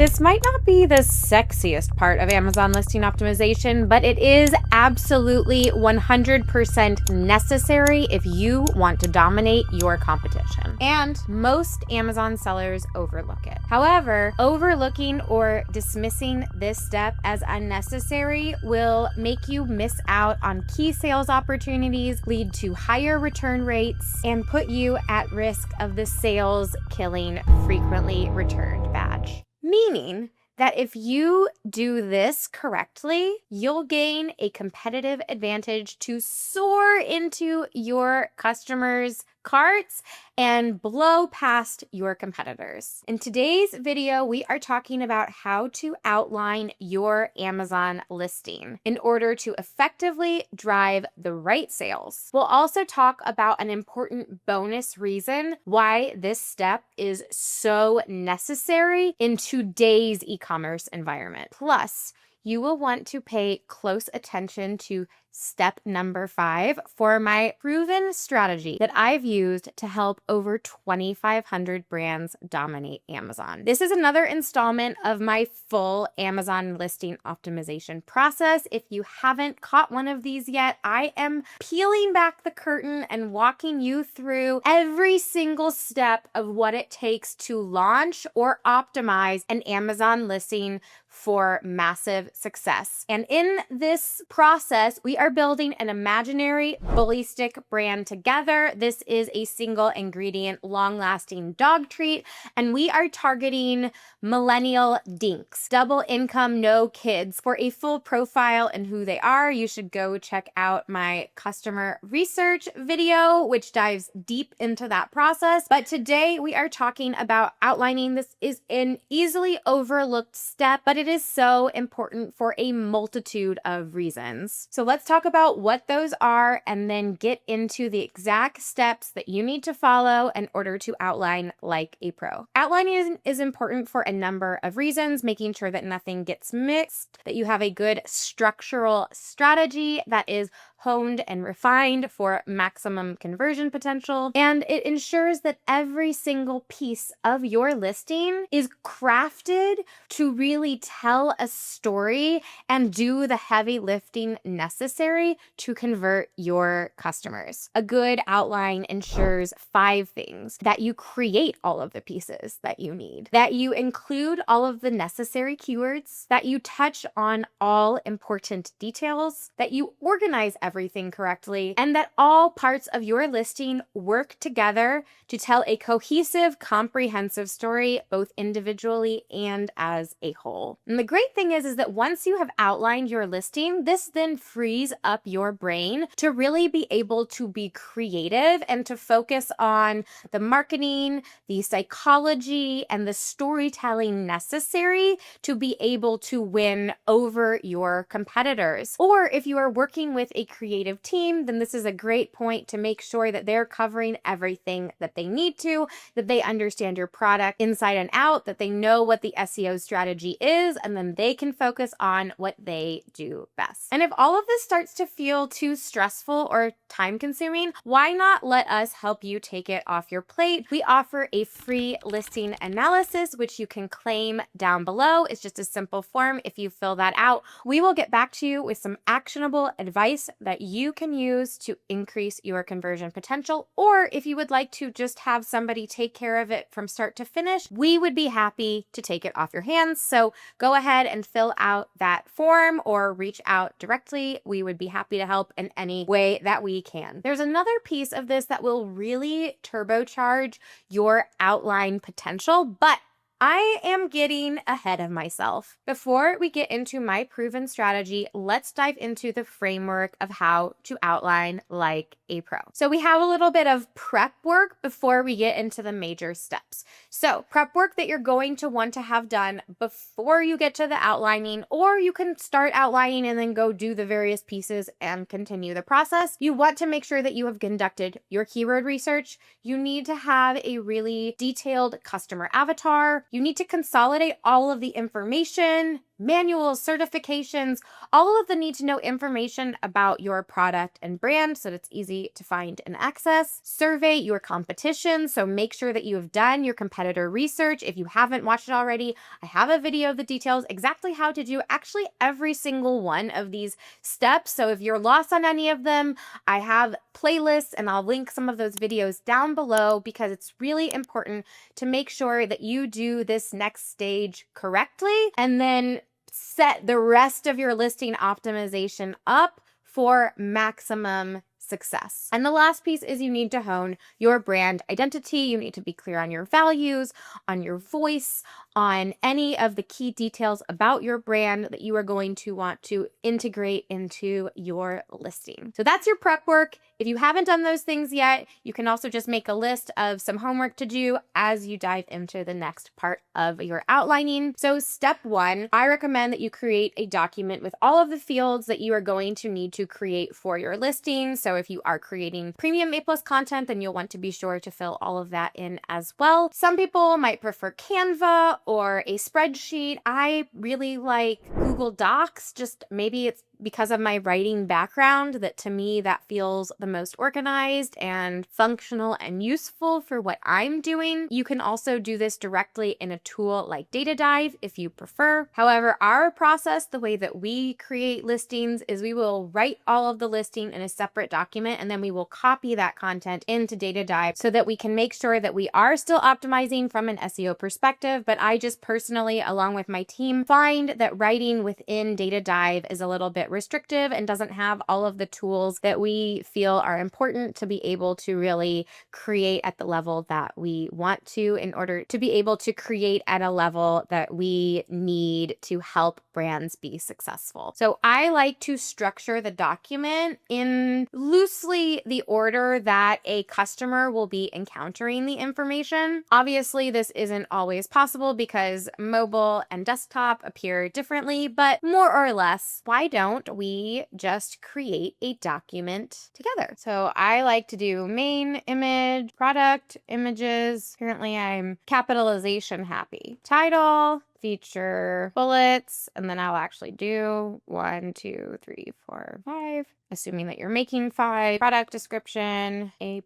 This might not be the sexiest part of Amazon listing optimization, but it is absolutely 100% necessary if you want to dominate your competition. And most Amazon sellers overlook it. However, overlooking or dismissing this step as unnecessary will make you miss out on key sales opportunities, lead to higher return rates, and put you at risk of the sales killing frequently returned badge. Meaning that if you do this correctly, you'll gain a competitive advantage to soar into your customers' carts and blow past your competitors. In today's video, we are talking about how to outline your Amazon listing in order to effectively drive the right sales. We'll also talk about an important bonus reason why this step is so necessary in today's e-commerce environment. Plus, you will want to pay close attention to step number 5 for my proven strategy that I've used to help over 2,500 brands dominate Amazon. This is another installment of my full Amazon listing optimization process. If you haven't caught one of these yet, I am peeling back the curtain and walking you through every single step of what it takes to launch or optimize an Amazon listing for massive success. And in this process, we are building an imaginary bully stick brand together. This is a single ingredient, long-lasting dog treat, and we are targeting millennial dinks, double income, no kids. For a full profile and who they are, you should go check out my customer research video, which dives deep into that process. But today we are talking about outlining. This is an easily overlooked step, but it is so important for a multitude of reasons. So let's talk about what those are and then get into the exact steps that you need to follow in order to outline like a pro. Outlining is important for a number of reasons, making sure that nothing gets mixed, that you have a good structural strategy that is honed and refined for maximum conversion potential. And it ensures that every single piece of your listing is crafted to really tell a story and do the heavy lifting necessary to convert your customers. A good outline ensures 5 things: that you create all of the pieces that you need, that you include all of the necessary keywords, that you touch on all important details, that you organize everything correctly, and that all parts of your listing work together to tell a cohesive, comprehensive story, both individually and as a whole. And the great thing is that once you have outlined your listing, this then frees up your brain to really be able to be creative and to focus on the marketing, the psychology, and the storytelling necessary to be able to win over your competitors. Or if you are working with a creative team, then this is a great point to make sure that they're covering everything that they need to, that they understand your product inside and out, that they know what the SEO strategy is, and then they can focus on what they do best. And if all of this starts to feel too stressful or time consuming, why not let us help you take it off your plate? We offer a free listing analysis, which you can claim down below. It's just a simple form. If you fill that out, we will get back to you with some actionable advice that you can use to increase your conversion potential. Or if you would like to just have somebody take care of it from start to finish, we would be happy to take it off your hands. So go ahead and fill out that form or reach out directly. We would be happy to help in any way that we can. There's another piece of this that will really turbocharge your outline potential, but I am getting ahead of myself. Before we get into my proven strategy, let's dive into the framework of how to outline like a pro. So we have a little bit of prep work before we get into the major steps. So prep work that you're going to want to have done before you get to the outlining, or you can start outlining and then go do the various pieces and continue the process. You want to make sure that you have conducted your keyword research. You need to have a really detailed customer avatar. You need to consolidate all of the information, manuals, certifications, all of the need to know information about your product and brand so that it's easy to find and access. Survey your competition. So make sure that you have done your competitor research. If you haven't watched it already, I have a video that details exactly how to do actually every single one of these steps. So if you're lost on any of them, I have playlists and I'll link some of those videos down below because it's really important to make sure that you do this next stage correctly and then set the rest of your listing optimization up for maximum success. And the last piece is you need to hone your brand identity. You need to be clear on your values, on your voice, on any of the key details about your brand that you are going to want to integrate into your listing. So that's your prep work. If you haven't done those things yet, you can also just make a list of some homework to do as you dive into the next part of your outlining. So step 1, I recommend that you create a document with all of the fields that you are going to need to create for your listing. So if you are creating premium A+ content, then you'll want to be sure to fill all of that in as well. Some people might prefer Canva or a spreadsheet. I really like Google Docs, just maybe it's because of my writing background that to me that feels the most organized and functional and useful for what I'm doing. You can also do this directly in a tool like Data Dive if you prefer. However, our process, the way that we create listings is we will write all of the listing in a separate document and then we will copy that content into Data Dive so that we can make sure that we are still optimizing from an SEO perspective. But I just personally, along with my team, find that writing within Data Dive is a little bit restrictive and doesn't have all of the tools that we feel are important to be able to really create at the level that we want to in order to be able to create at a level that we need to help brands be successful. So I like to structure the document in loosely the order that a customer will be encountering the information. Obviously, this isn't always possible because mobile and desktop appear differently, but more or less, why don't we just create a document together? So I like to do main image, product, images. Currently I'm capitalization happy. Title, feature, bullets, and then I'll actually do 1, 2, 3, 4, 5, assuming that you're making 5. Product description, A+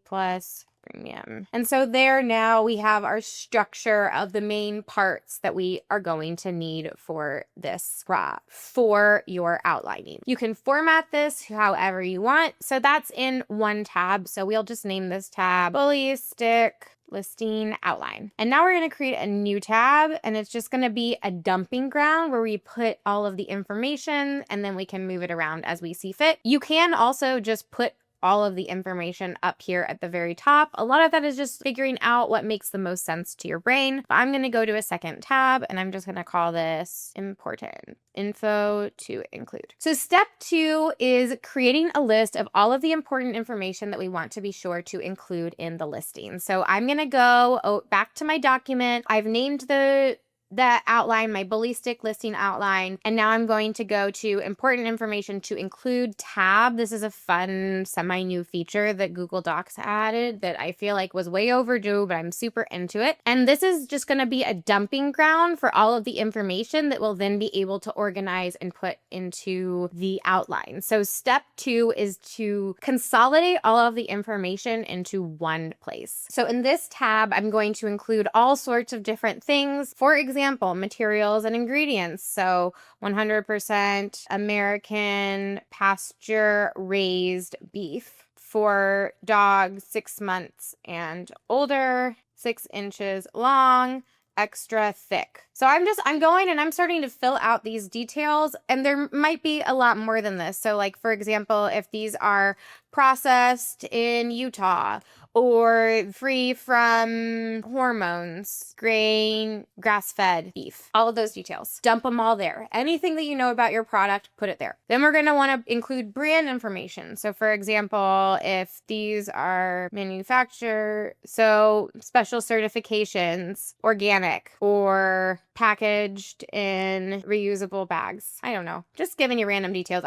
premium. And so there now we have our structure of the main parts that we are going to need for this for your outlining. You can format this however you want. So that's in one tab. So we'll just name this tab Bully Stick Listing Outline. And now we're going to create a new tab and it's just going to be a dumping ground where we put all of the information and then we can move it around as we see fit. You can also just put all of the information up here at the very top. A lot of that is just figuring out what makes the most sense to your brain. But I'm going to go to a second tab and I'm just going to call this important info to include. So step 2 is creating a list of all of the important information that we want to be sure to include in the listing. So I'm going to go back to my document. I've named the outline, my Bully Stick listing outline. And now I'm going to go to important information to include tab. This is a fun semi-new feature that Google Docs added that I feel like was way overdue, but I'm super into it. And this is just going to be a dumping ground for all of the information that we'll then be able to organize and put into the outline. So step 2 is to consolidate all of the information into one place. So in this tab, I'm going to include all sorts of different things. For example, materials and ingredients. So 100% American pasture raised beef for dogs 6 months and older, 6 inches long, extra thick. So I'm going and I'm starting to fill out these details, and there might be a lot more than this. So like, for example, if these are processed in Utah or free from hormones, grain, grass-fed beef, all of those details, dump them all there. Anything that you know about your product, put it there. Then we're going to want to include brand information. So for example, if these are manufactured, so special certifications, organic, or packaged in reusable bags. I don't know. Just giving you random details.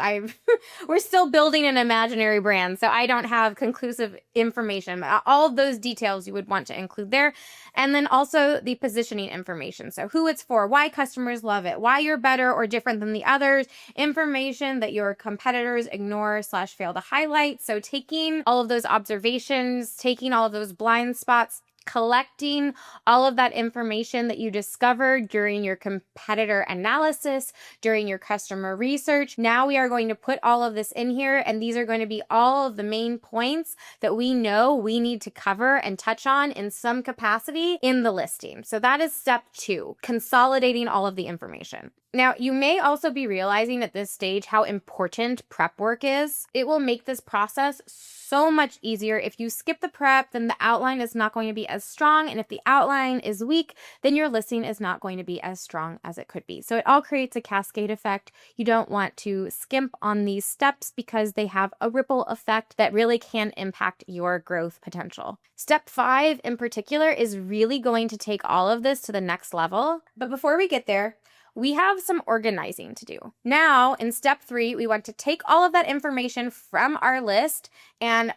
We're still building an imaginary brand, so I don't have conclusive information, but all of those details you would want to include there. And then also the positioning information. So who it's for, why customers love it, why you're better or different than the others, information that your competitors ignore / fail to highlight. So taking all of those observations, taking all of those blind spots, collecting all of that information that you discovered during your competitor analysis, during your customer research. Now we are going to put all of this in here, and these are going to be all of the main points that we know we need to cover and touch on in some capacity in the listing. So that is step 2, consolidating all of the information. Now, you may also be realizing at this stage how important prep work is. It will make this process so much easier. If you skip the prep, then the outline is not going to be as strong. And if the outline is weak, then your listing is not going to be as strong as it could be. So it all creates a cascade effect. You don't want to skimp on these steps because they have a ripple effect that really can impact your growth potential. Step 5 in particular is really going to take all of this to the next level. But before we get there, we have some organizing to do. Now, in step 3, we want to take all of that information from our list and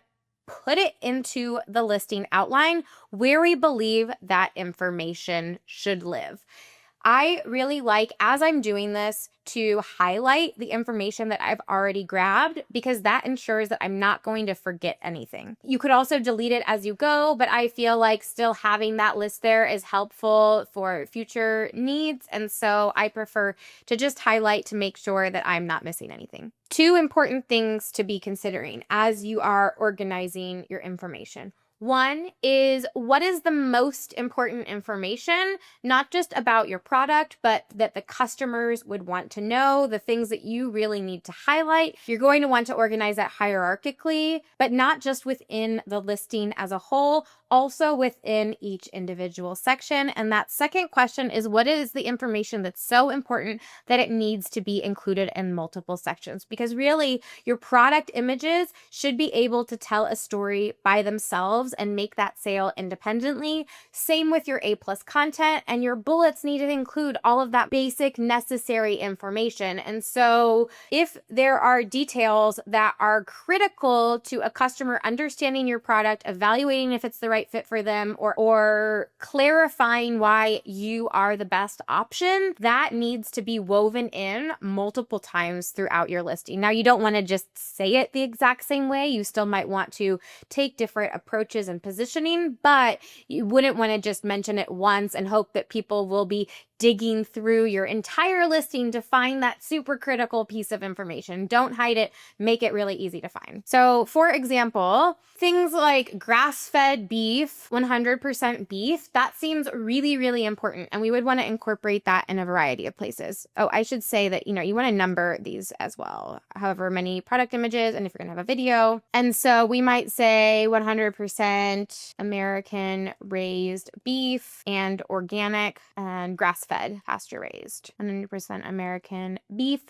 put it into the listing outline where we believe that information should live. I really like, as I'm doing this, to highlight the information that I've already grabbed because that ensures that I'm not going to forget anything. You could also delete it as you go, but I feel like still having that list there is helpful for future needs. And so I prefer to just highlight to make sure that I'm not missing anything. 2 important things to be considering as you are organizing your information. 1 is, what is the most important information, not just about your product, but that the customers would want to know, the things that you really need to highlight. You're going to want to organize that hierarchically, but not just within the listing as a whole, also within each individual section. And that second question is, what is the information that's so important that it needs to be included in multiple sections? Because really, your product images should be able to tell a story by themselves and make that sale independently. Same with your A+ content, and your bullets need to include all of that basic necessary information. And so if there are details that are critical to a customer understanding your product, evaluating if it's the right fit for them, or clarifying why you are the best option, that needs to be woven in multiple times throughout your listing. Now, you don't want to just say it the exact same way. You still might want to take different approaches and positioning, but you wouldn't want to just mention it once and hope that people will be digging through your entire listing to find that super critical piece of information. Don't hide it. Make it really easy to find. So, for example, things like grass-fed beef, 100% beef, that seems really, really important. And we would want to incorporate that in a variety of places. Oh, I should say that, you want to number these as well, however many product images, and if you're going to have a video. And so we might say 100% American raised beef and organic and grass-fed, pasture raised, 100% American beef.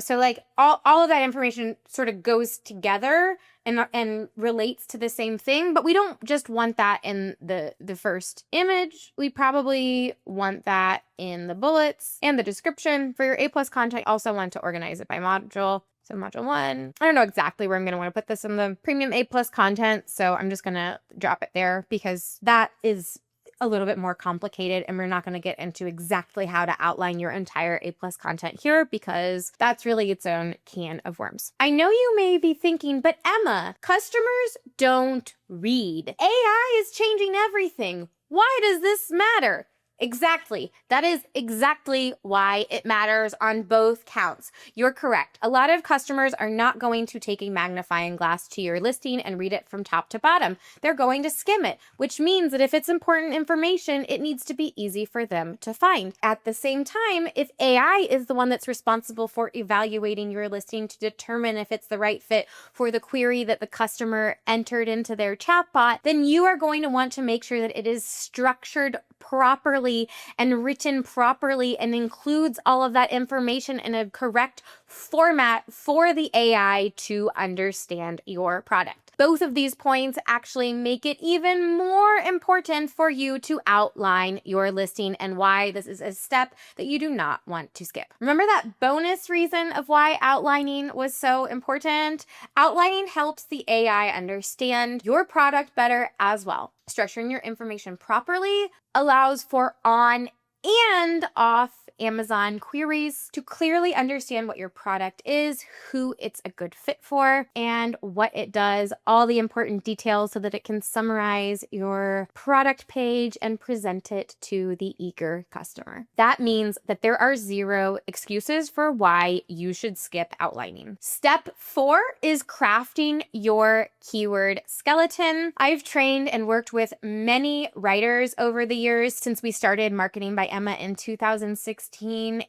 So like all of that information sort of goes together and relates to the same thing, but we don't just want that in the first image. We probably want that in the bullets and the description. For your A+ content, also want to organize it by module. So module 1, I don't know exactly where I'm going to want to put this in the premium A+ content, so I'm just going to drop it there because that is a little bit more complicated, and we're not going to get into exactly how to outline your entire A+ content here because that's really its own can of worms. I know you may be thinking, but Emma, customers don't read. AI is changing everything. Why does this matter? Exactly. That is exactly why it matters on both counts. You're correct. A lot of customers are not going to take a magnifying glass to your listing and read it from top to bottom. They're going to skim it, which means that if it's important information, it needs to be easy for them to find. At the same time, if AI is the one that's responsible for evaluating your listing to determine if it's the right fit for the query that the customer entered into their chatbot, then you are going to want to make sure that it is structured properly and written properly and includes all of that information in a correct format for the AI to understand your product. Both of these points actually make it even more important for you to outline your listing and why this is a step that you do not want to skip. Remember that bonus reason of why outlining was so important? Outlining helps the AI understand your product better as well. Structuring your information properly allows for on and off Amazon queries to clearly understand what your product is, who it's a good fit for, and what it does, all the important details so that it can summarize your product page and present it to the eager customer. That means that there are zero excuses for why you should skip outlining. Step 4 is crafting your keyword skeleton. I've trained and worked with many writers over the years since we started Marketing by Emma in 2016.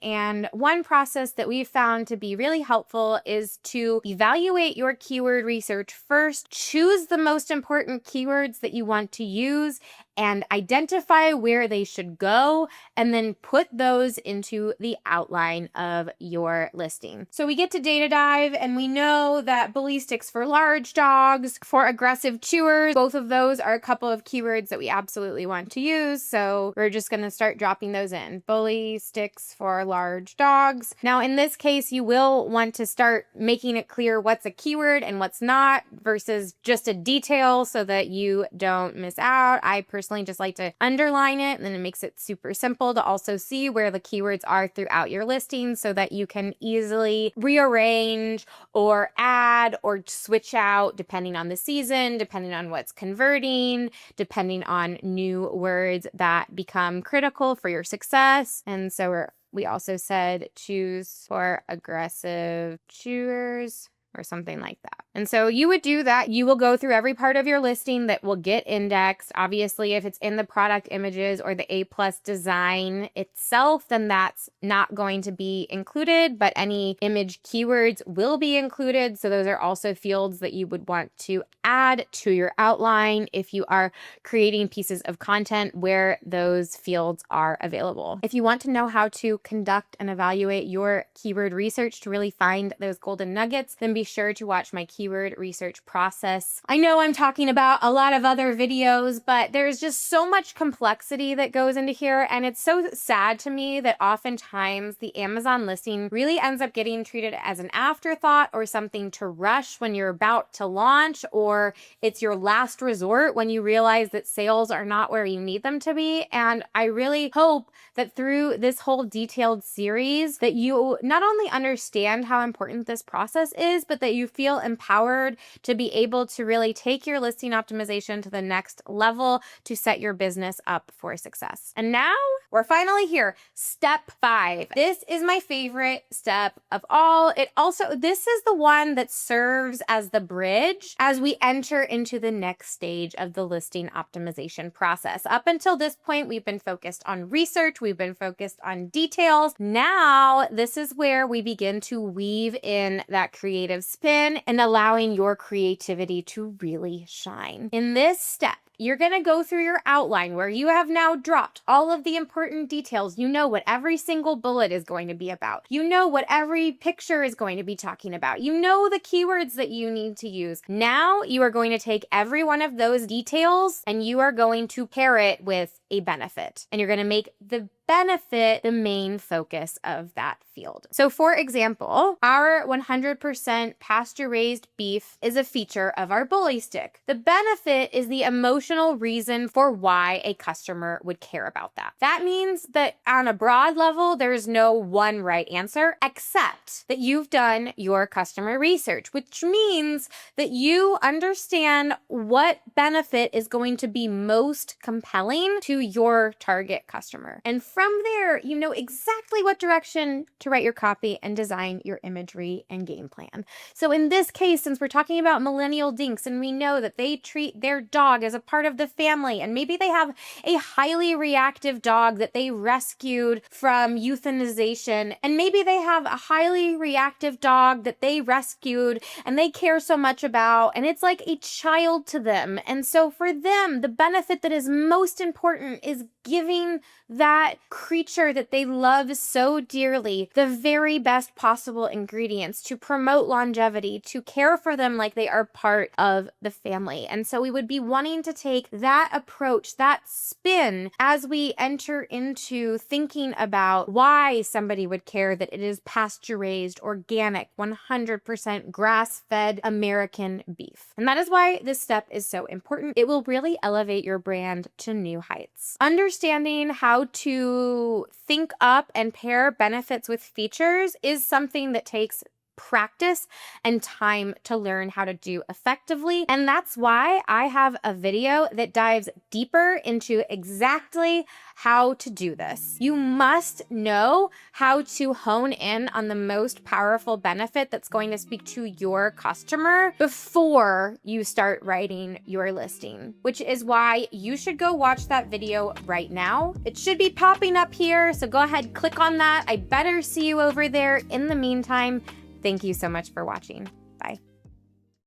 And one process that we've found to be really helpful is to evaluate your keyword research first, choose the most important keywords that you want to use, and identify where they should go, and then put those into the outline of your listing. So we get to data dive, and we know that bully sticks for large dogs, for aggressive chewers, both of those are a couple of keywords that we absolutely want to use. So we're just going to start dropping those in. Bully sticks for large dogs. Now, in this case, you will want to start making it clear what's a keyword and what's not versus just a detail so that you don't miss out. I personally just like to underline it, and then it makes it super simple to also see where the keywords are throughout your listing so that you can easily rearrange or add or switch out depending on the season, depending on what's converting, depending on new words that become critical for your success. And so we also said choose for aggressive chewers or something like that. And so you would do that. You will go through every part of your listing that will get indexed. Obviously, if it's in the product images or the A+ design itself, then that's not going to be included, but any image keywords will be included. So those are also fields that you would want to add to your outline if you are creating pieces of content where those fields are available. If you want to know how to conduct and evaluate your keyword research to really find those golden nuggets, then be sure to watch my keyword research process. I know I'm talking about a lot of other videos, but there's just so much complexity that goes into here, and it's so sad to me that oftentimes the Amazon listing really ends up getting treated as an afterthought or something to rush when you're about to launch, or it's your last resort when you realize that sales are not where you need them to be. And I really hope that through this whole detailed series that you not only understand how important this process is, but that you feel empowered to be able to really take your listing optimization to the next level to set your business up for success. And now we're finally here. Step 5. This is my favorite step of all. This is the one that serves as the bridge as we enter into the next stage of the listing optimization process. Up until this point, we've been focused on research. We've been focused on details. Now, this is where we begin to weave in that creative spin and allowing your creativity to really shine. In this step, you're going to go through your outline where you have now dropped all of the important details. You know what every single bullet is going to be about. You know what every picture is going to be talking about. You know the keywords that you need to use. Now you are going to take every one of those details and you are going to pair it with a benefit. And you're going to make the benefit the main focus of that field. So for example, our 100% pasture-raised beef is a feature of our bully stick. The benefit is the emotional reason for why a customer would care about that. That means that on a broad level, there's no one right answer, except that you've done your customer research, which means that you understand what benefit is going to be most compelling to your target customer. And from there, you know exactly what direction to write your copy and design your imagery and game plan. So in this case, since we're talking about millennial dinks and we know that they treat their dog as a part of the family, and maybe they have a highly reactive dog that they rescued from euthanization, and maybe they have a highly reactive dog that they rescued and they care so much about, and it's like a child to them. And so for them, the benefit that is most important is giving that creature that they love so dearly the very best possible ingredients to promote longevity, to care for them like they are part of the family. And so we would be wanting to take that approach, that spin, as we enter into thinking about why somebody would care that it is pasture-raised, organic, 100% grass-fed American beef. And that is why this step is so important. It will really elevate your brand to new heights. Understanding how to think up and pair benefits with features is something that takes practice and time to learn how to do effectively. And that's why I have a video that dives deeper into exactly how to do this. You must know how to hone in on the most powerful benefit that's going to speak to your customer before you start writing your listing, which is why you should go watch that video right now. It should be popping up here, so go ahead, click on that. I better see you over there. In the meantime, thank you so much for watching.